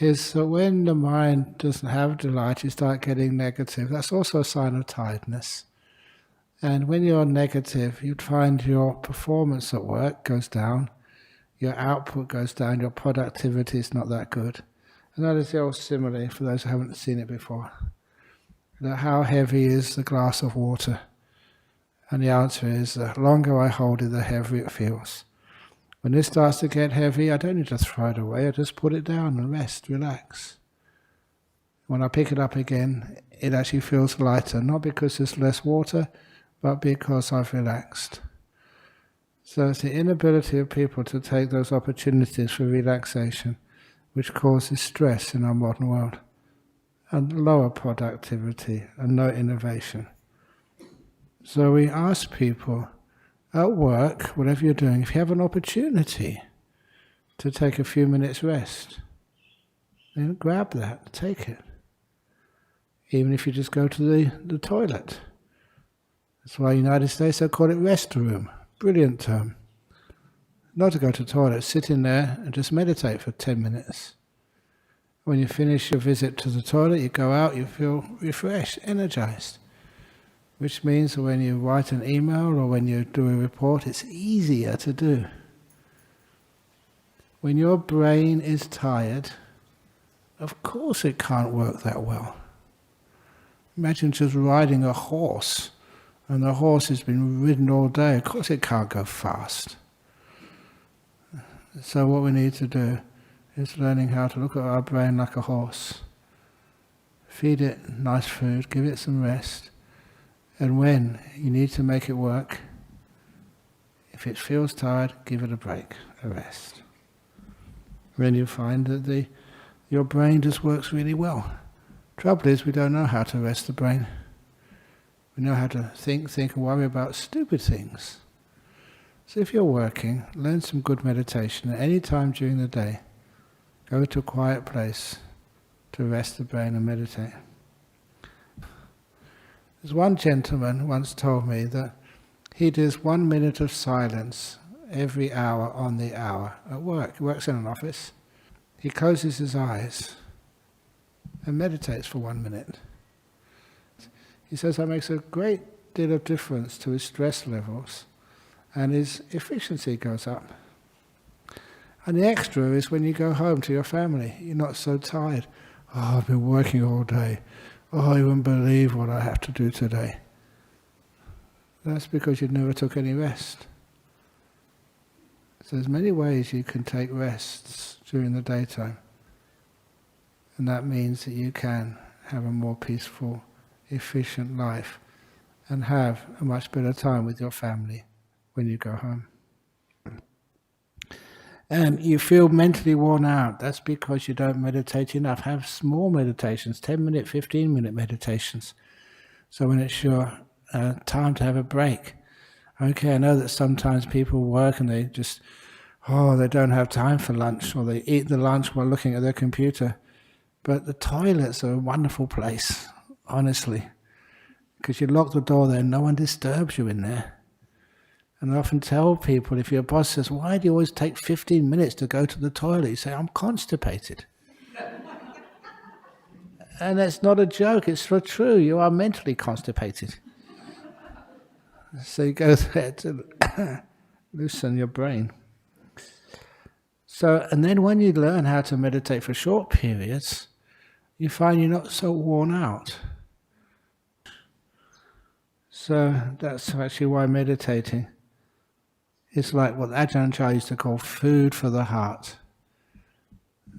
is that when the mind doesn't have delight, you start getting negative. That's also a sign of tiredness. And when you're negative, you'd find your performance at work goes down, your output goes down, your productivity is not that good. And that is the old simile, for those who haven't seen it before. That how heavy is the glass of water? And the answer is, the longer I hold it, the heavier it feels. When this starts to get heavy, I don't need to throw it away, I just put it down and rest, relax. When I pick it up again, it actually feels lighter, not because there's less water, but because I've relaxed. So it's the inability of people to take those opportunities for relaxation which causes stress in our modern world, and lower productivity and no innovation. So we ask people, at work, whatever you're doing, if you have an opportunity to take a few minutes rest, then grab that, take it. Even if you just go to the toilet. That's why in the United States they call it restroom. Brilliant term. Not to go to the toilet, sit in there and just meditate for 10 minutes. When you finish your visit to the toilet, you go out, you feel refreshed, energized. Which means that when you write an email or when you do a report, it's easier to do. When your brain is tired, of course it can't work that well. Imagine just riding a horse, and the horse has been ridden all day. Of course it can't go fast. So what we need to do is learning how to look at our brain like a horse. Feed it nice food, give it some rest, and when you need to make it work, if it feels tired, give it a break, a rest. Then you find that your brain just works really well. Trouble is, we don't know how to rest the brain. We know how to think and worry about stupid things. So if you're working, learn some good meditation. At any time during the day, go to a quiet place to rest the brain and meditate. There's one gentleman once told me that he does 1 minute of silence every hour on the hour at work. He works in an office. He closes his eyes and meditates for 1 minute. He says that makes a great deal of difference to his stress levels, and his efficiency goes up. And the extra is when you go home to your family, you're not so tired. Oh, I've been working all day. Oh, you wouldn't believe what I have to do today. That's because you never took any rest. So there's many ways you can take rests during the daytime. And that means that you can have a more peaceful, efficient life and have a much better time with your family when you go home. And you feel mentally worn out. That's because you don't meditate enough. Have small meditations, 10-minute, 15-minute meditations. So when it's your time to have a break. Okay, I know that sometimes people work and they just, they don't have time for lunch, or they eat the lunch while looking at their computer. But the toilets are a wonderful place, honestly. Because you lock the door there, no one disturbs you in there. And I often tell people, if your boss says, why do you always take 15 minutes to go to the toilet? You say, I'm constipated. And that's not a joke, it's so true. You are mentally constipated. So you go there to loosen your brain. So, and then when you learn how to meditate for short periods, you find you're not so worn out. So that's actually why meditating is like what Ajahn Chah used to call food for the heart.